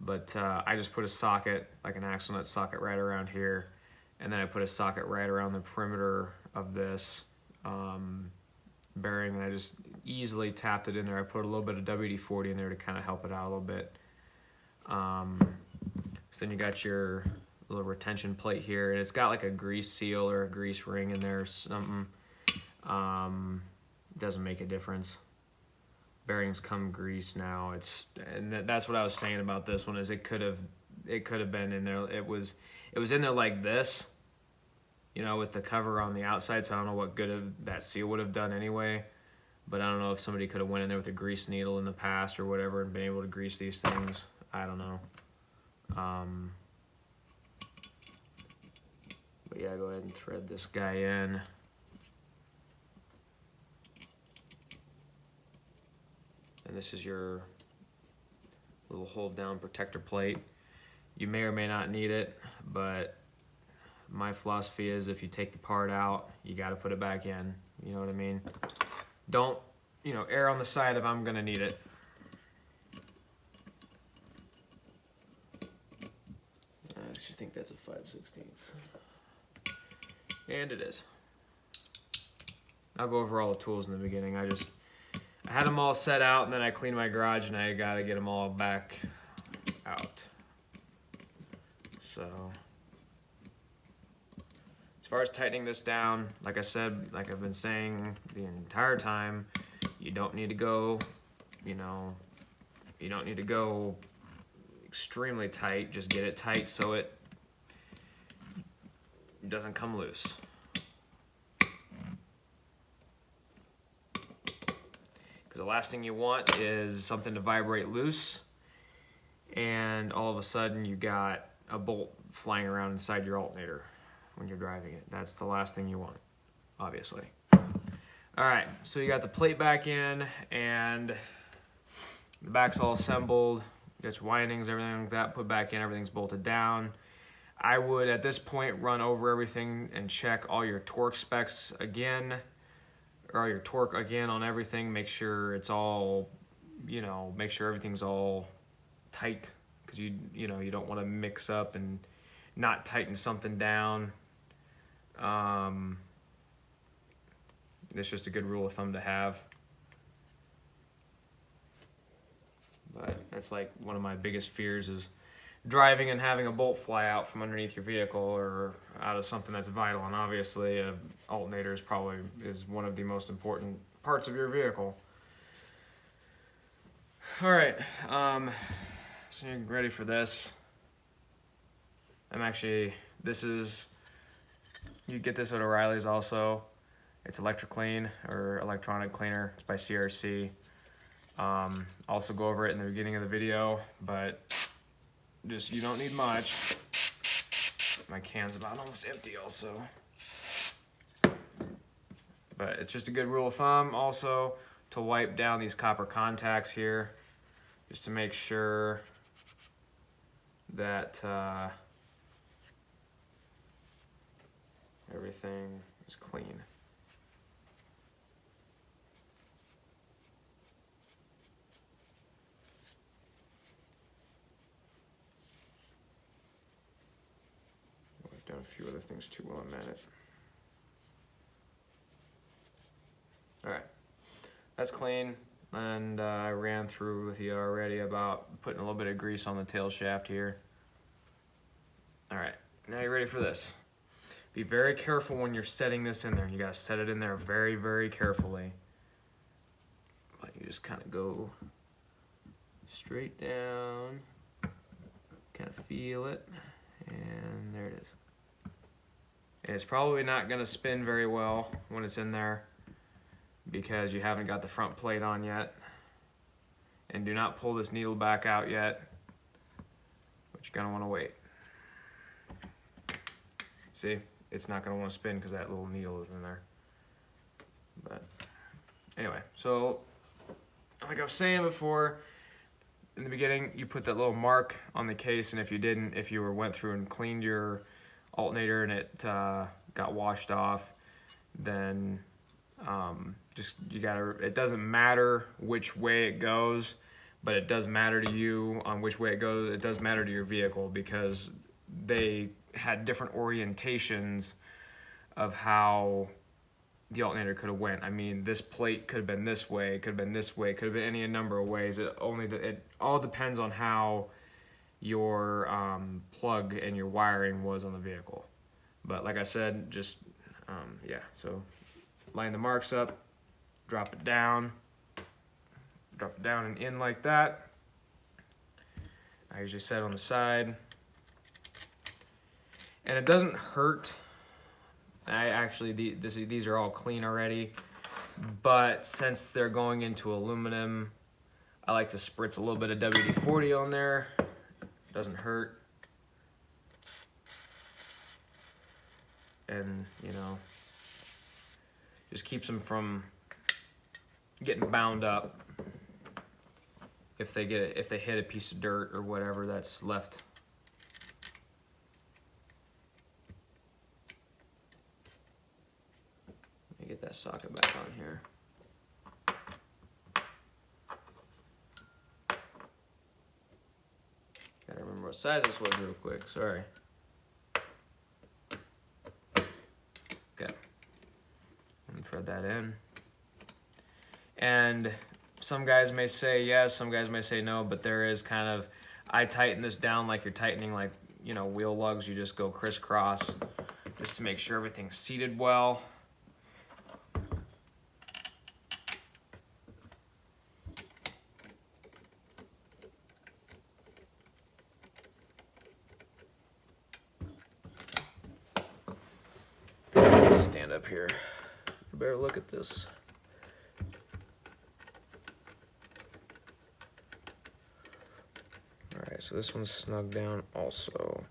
But I just put a socket, like an axle nut socket, right around here. And then I put a socket right around the perimeter of this bearing, and I just easily tapped it in there. I put a little bit of WD-40 in there to kind of help it out a little bit. So then you got your little retention plate here, and it's got like a grease seal or a grease ring in there or something. Doesn't make a difference. Bearings come greased now. That's what I was saying about this one, is it could have been in there. It was in there like this, you know, with the cover on the outside, so I don't know what good that seal would have done anyway. But I don't know if somebody could have went in there with a grease needle in the past or whatever and been able to grease these things. I don't know. But yeah, go ahead and thread this guy in. And this is your little hold down protector plate. You may or may not need it, but my philosophy is if you take the part out, you got to put it back in. You know what I mean? Don't, you know, err on the side of I'm gonna need it. I actually think that's a 5/16. And it is. I'll go over all the tools in the beginning. I had them all set out, and then I cleaned my garage, and I got to get them all back out. So, as far as tightening this down, like I said, like I've been saying the entire time, you don't need to go, you know, you don't need to go extremely tight. Just get it tight so it doesn't come loose. Because the last thing you want is something to vibrate loose, and all of a sudden you got a bolt flying around inside your alternator when you're driving it. That's the last thing you want, obviously. All right, so you got the plate back in, and the back's all assembled. You got your windings, everything like that put back in, everything's bolted down. I would, at this point, run over everything and check all your torque specs again, or your torque again on everything. Make sure it's all, you know, make sure everything's all tight, because you know, you don't want to mix up and not tighten something down. It's just a good rule of thumb to have. But that's like one of my biggest fears, is driving and having a bolt fly out from underneath your vehicle or out of something that's vital. And obviously an alternator is one of the most important parts of your vehicle. All right, so you're ready for this. You get this at O'Reilly's also. It's electric clean, or electronic cleaner. It's by CRC. Also go over it in the beginning of the video, but just, you don't need much. My can's about almost empty also. But it's just a good rule of thumb also to wipe down these copper contacts here, just to make sure that everything is clean. I've done a few other things too while I'm at it. All right, that's clean, and I ran through with you already about putting a little bit of grease on the tail shaft here. All right, now you're ready for this. Be very careful when you're setting this in there. You gotta set it in there very, very carefully. But you just kind of go straight down, kind of feel it, and there it is. And it's probably not gonna spin very well when it's in there, because you haven't got the front plate on yet. And do not pull this needle back out yet. you're gonna wanna wait. See, it's not gonna wanna spin because that little needle is in there. But anyway, so like I was saying before, in the beginning, you put that little mark on the case, and if you didn't, if you went through and cleaned your alternator and it got washed off, then it doesn't matter which way it goes, but it does matter to you on which way it goes. It does matter to your vehicle because they had different orientations of how the alternator could have went. I mean, this plate could have been this way, it could have been this way, it could have been any number of ways. It all depends on how your plug and your wiring was on the vehicle. But like I said, just yeah, so line the marks up, drop it down and in like that. I usually set it on the side, and it doesn't hurt. These are all clean already, but since they're going into aluminum, I like to spritz a little bit of WD-40 on there. Doesn't hurt. And, you know, just keeps them from getting bound up if they hit a piece of dirt or whatever that's left. Get that socket back on here. Gotta remember what size this was real quick, sorry. Okay, and thread that in. And some guys may say yes, some guys may say no, but there is kind of, I tighten this down like you're tightening like, you know, wheel lugs. You just go crisscross just to make sure everything's seated well. Stand up here. You better look at this. Alright, so this one's snug down also.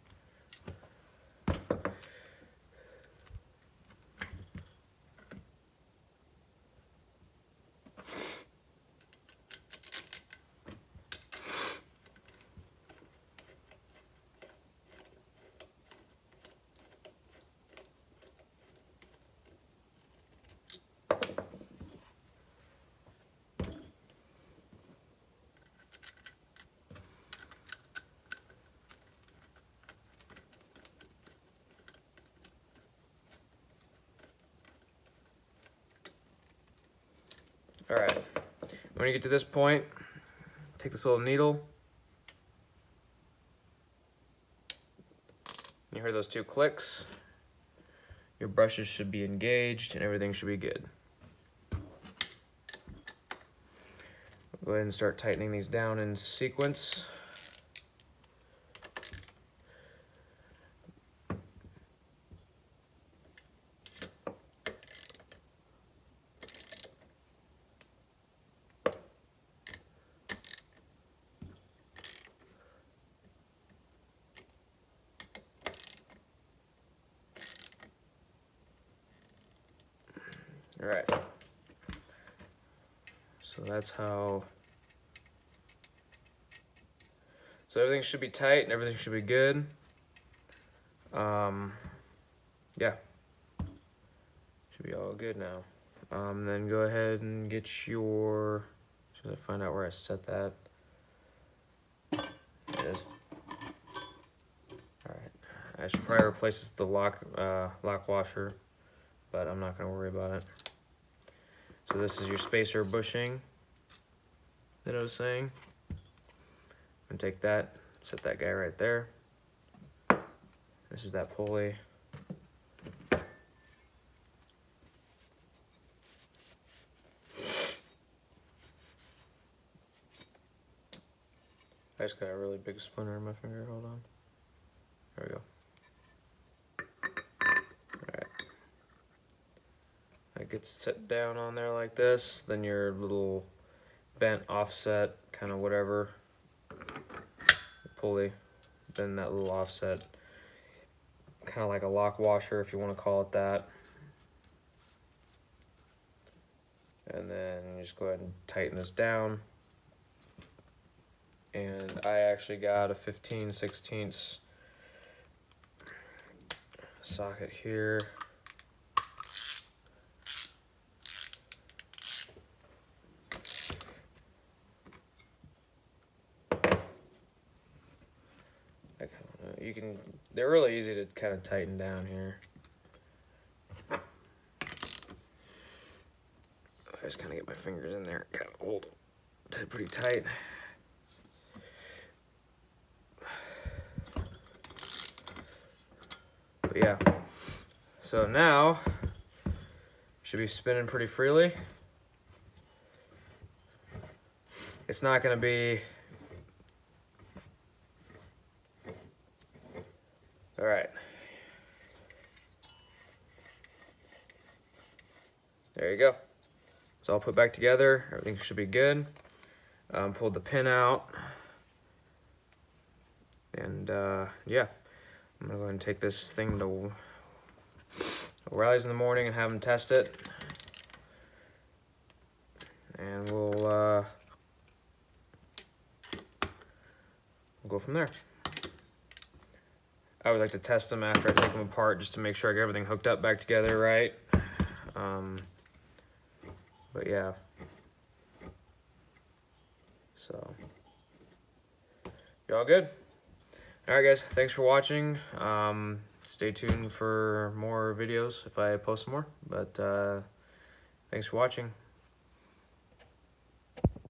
All right, when you get to this point, take this little needle. You hear those two clicks. Your brushes should be engaged and everything should be good. Go ahead and start tightening these down in sequence. All right, so that's how, so everything should be tight and everything should be good. Yeah, should be all good now. Then go ahead and get your, should I find out where I set that? There it is. All right, I should probably replace the lock washer, but I'm not gonna worry about it. So this is your spacer bushing that I was saying. I'm gonna take that, set that guy right there. This is that pulley. I just got a really big splinter in my finger, hold on. There we go. It gets set down on there like this, then your little bent offset kind of whatever pulley spin that little offset, kind of like a lock washer if you want to call it that. And then you just go ahead and tighten this down. And I actually got a 15/16 socket here. You can, they're really easy to kind of tighten down here. I just kind of get my fingers in there and kind of hold it pretty tight. But yeah, so now should be spinning pretty freely. It's not going to be, all right. There you go. It's all put back together. Everything should be good. Pulled the pin out. And yeah, I'm gonna go ahead and take this thing to O'Reilly's in the morning and have them test it. And we'll go from there. I would like to test them after I take them apart just to make sure I get everything hooked up back together right. But yeah, so you all good? All right, guys, thanks for watching. Stay tuned for more videos if I post some more, but thanks for watching.